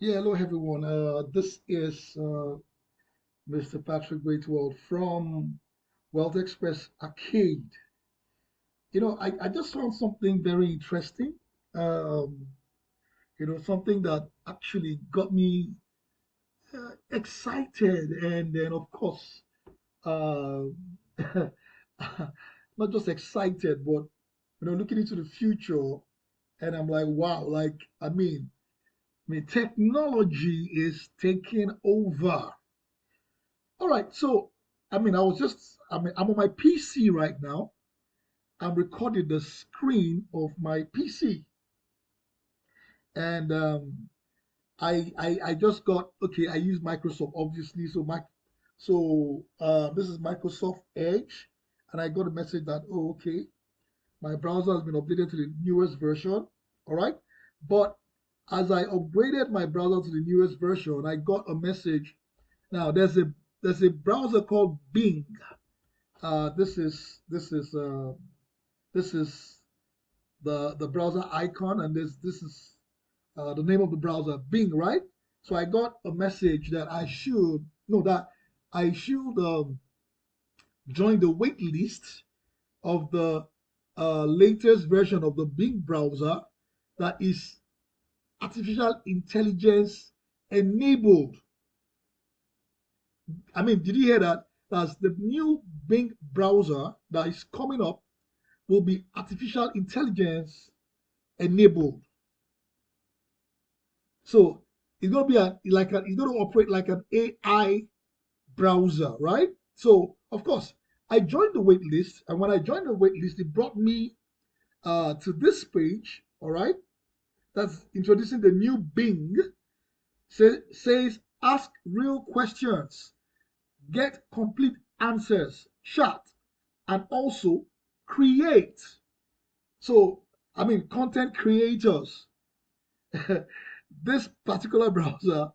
Yeah, hello everyone. This is Mr. Patrick Greatwald from Wealth Express Arcade. I just found something very interesting. Um, something that actually got me excited, and then of course, uh, not just excited, but looking into the future, and I'm like, wow, like technology is taking over. All right, so I'm on my PC right now. I'm recording the screen of my PC, and I just got okay. I use Microsoft obviously, so this is Microsoft Edge, and I got a message that okay, my browser has been updated to the newest version. All right, but as I upgraded my browser to the newest version, I got a message. Now there's a browser called Bing. This is the browser icon, and this is the name of the browser, Bing, right? So I got a message that I should join the wait list of the latest version of the Bing browser that is artificial intelligence enabled. I mean, did you hear that? That's the new Bing browser that is coming up will be artificial intelligence enabled. So it's going to be it's going to operate like an AI browser, right? So of course, I joined the wait list, and when I joined the wait list, it brought me to this page. All right, that's introducing the new Bing. Says ask real questions, get complete answers, chat, and also create. So I mean, content creators. This particular browser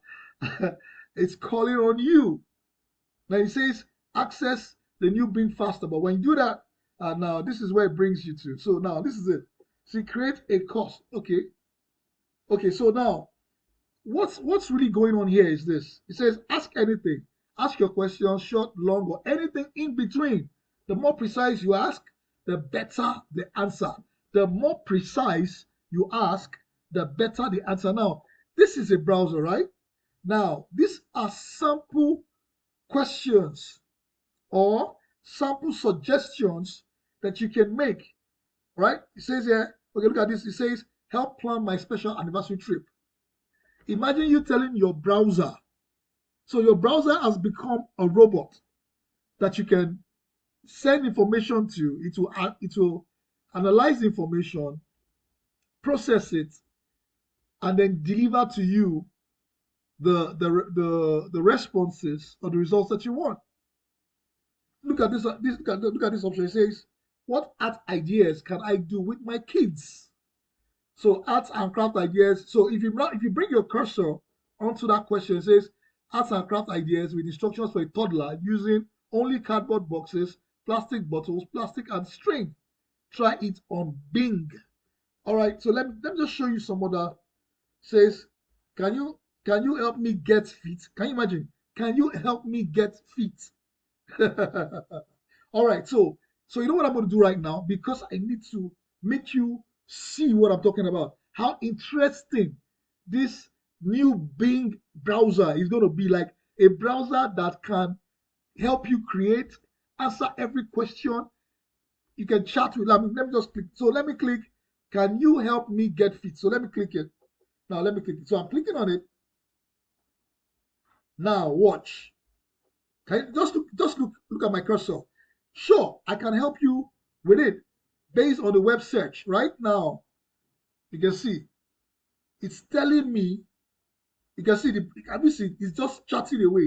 is calling on you. Now it says access the new Bing faster, but when you do that, now this is where it brings you to. So now this is it. See, create a course. Okay. So now what's really going on here is this. It says ask anything, ask your questions, short, long, or anything in between. The more precise you ask, the better the answer. The more precise you ask, the better the answer. Now, this is a browser, right? Now, these are sample questions or sample suggestions that you can make, right? It says here, okay, look at this. It says, help plan my special anniversary trip. Imagine you telling your browser. So your browser has become a robot that you can send information to. It will analyze information, process it, and then deliver to you the responses or the results that you want. Look at this option. It says, "What art ideas can I do with my kids?" So arts and craft ideas. So if you bring your cursor onto that question, it says arts and craft ideas with instructions for a toddler using only cardboard boxes, plastic bottles, plastic and string. Try it on Bing. All right. So let me just show you some other. Says, can you help me get fit? Can you imagine? Can you help me get fit? All right, so you know what I'm going to do right now because I need to make you see what I'm talking about. How interesting this new Bing browser is going to be, like a browser that can help you create, answer every question. You can chat with. Let me just click. So let me click. Can you help me get fit? So let me click it. Now let me click it. So I'm clicking on it. Now watch. Can you just look at my cursor. Sure, I can help you with it based on the web search. Right now, you can see it's telling me. You can see it's just chatting away.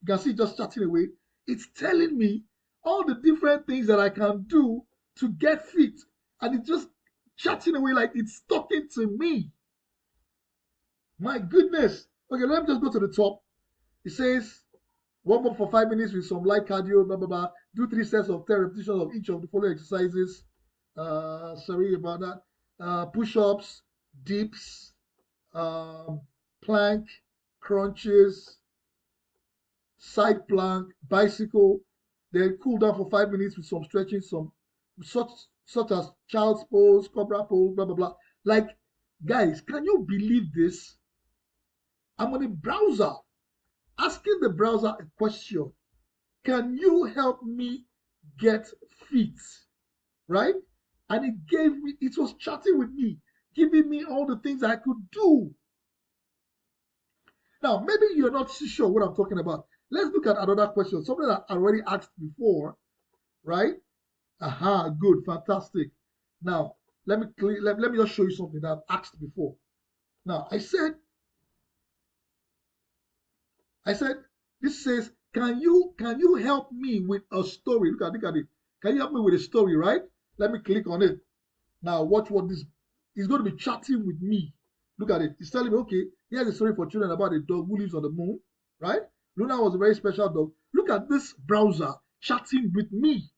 You can see it just chatting away. It's telling me all the different things that I can do to get fit, and it's just chatting away like it's talking to me. My goodness. Okay, let me just go to the top. It says warm up for 5 minutes with some light cardio, blah blah blah. Do 3 sets of 10 repetitions of each of the following exercises. Sorry about that. Push-ups, dips, plank. crunches, side plank, bicycle, then cool down for 5 minutes with some stretching, some such such as child's pose, cobra pose, blah blah blah. Like, guys, can you believe this? I'm on a browser asking the browser a question. Can you help me get fit? Right? And it was chatting with me, giving me all the things I could do. Now, maybe you're not too sure what I'm talking about. Let's look at another question, something that I already asked before, right? Aha, good, fantastic. Now, let me just show you something that I've asked before. Now, I said, this says, can you help me with a story? Look at it. Can you help me with a story, right? Let me click on it. Now, watch what this is going to be chatting with me. Look at it. It's telling me, okay, here's a story for children about a dog who lives on the moon, right? Luna was a very special dog. Look at this browser chatting with me,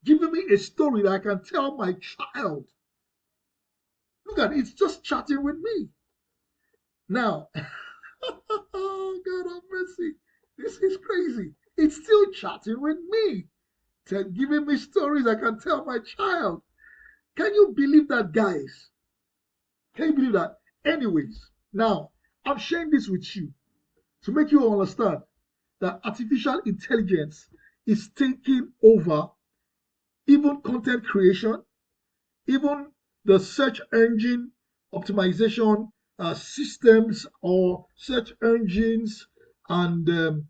giving me a story that I can tell my child. Look at it. It's just chatting with me. Now, oh, God have mercy. This is crazy. It's still chatting with me, giving me stories I can tell my child. Can you believe that, guys? Can you believe that? Anyways, now, I'm sharing this with you to make you understand that artificial intelligence is taking over even content creation, even the search engine optimization systems or search engines, and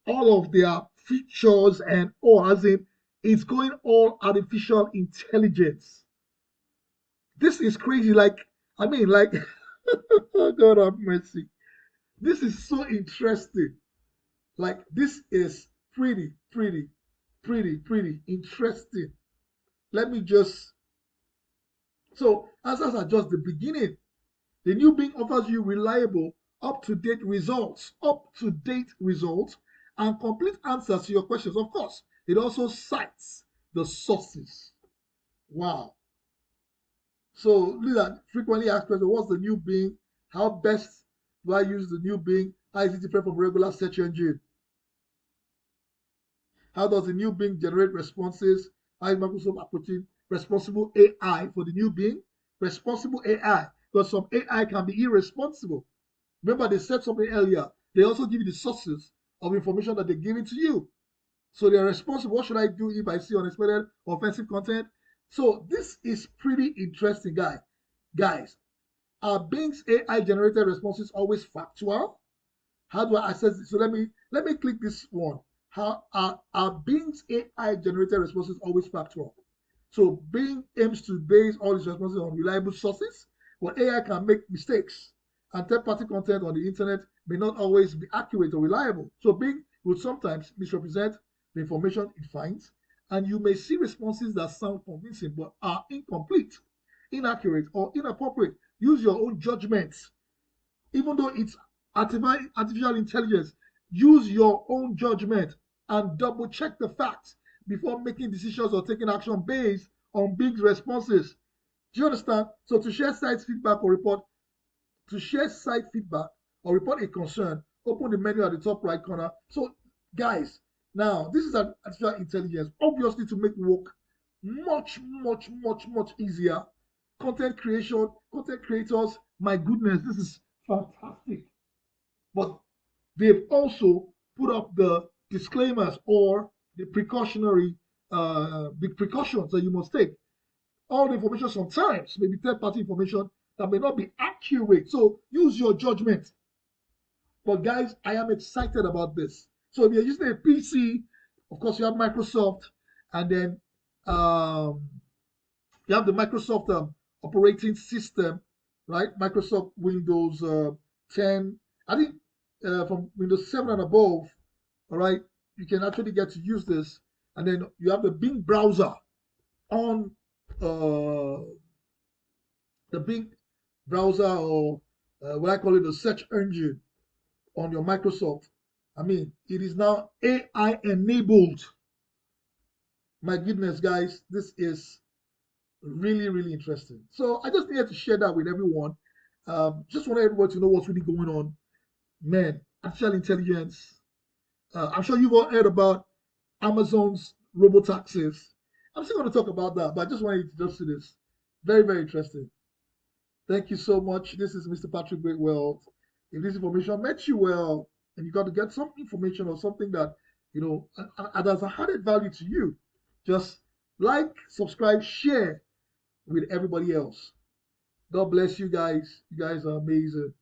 all of their features and all, as in, it's going all artificial intelligence. This is crazy. Like, I mean, like, God have mercy. This is so interesting. Like, this is pretty, pretty, pretty interesting. Let me just, so answers are just the beginning. The new Bing offers you reliable, up-to-date results, and complete answers to your questions. Of course, it also cites the sources. Wow. So look at frequently asked questions. What's the new Bing? How best do I use the new Bing? How is it different from regular search engine? How does the new Bing generate responses? How is Microsoft approaching responsible AI for the new Bing? Responsible AI, because some AI can be irresponsible. Remember, they said something earlier. They also give you the sources of information that they're giving to you. So they're responsible. What should I do if I see unexpected offensive content? So this is pretty interesting, guys. Are Bing's AI generated responses always factual? How do I access it? So let me click this one. How are Bing's AI generated responses always factual? So Bing aims to base all its responses on reliable sources, but AI can make mistakes, and third-party content on the internet may not always be accurate or reliable. So Bing will sometimes misrepresent the information it finds, and you may see responses that sound convincing but are incomplete, inaccurate, or inappropriate. Use your own judgments. Even though it's artificial intelligence, use your own judgment and double check the facts before making decisions or taking action based on Bing's responses. Do you understand? So to share site feedback or report a concern, open the menu at the top right corner. So guys, now this is an artificial intelligence, obviously to make work much easier. Content creation, content creators, my goodness, this is fantastic. But they've also put up the disclaimers or the precautions that you must take. All the information sometimes may be third-party information that may not be accurate. So use your judgment. But guys, I am excited about this. So if you're using a PC, of course you have Microsoft, and then you have the Microsoft operating system, right? Microsoft Windows 10. I think from Windows 7 and above, all right, you can actually get to use this. And then you have the Bing browser on the Bing browser, or what I call it, the search engine on your Microsoft. I mean, it is now AI enabled. My goodness, guys, this is really interesting. So I just needed to share that with everyone. Just want everyone to know what's really going on. Man, artificial intelligence. I'm sure you've all heard about Amazon's robo taxis. I'm still going to talk about that, but I just wanted to just see this. Very, very interesting. Thank you so much. This is Mr. Patrick Greatwell. If this information met you well, and you got to get some information or something that has a added value to you, just like, subscribe, share with everybody else. God bless you guys. You guys are amazing.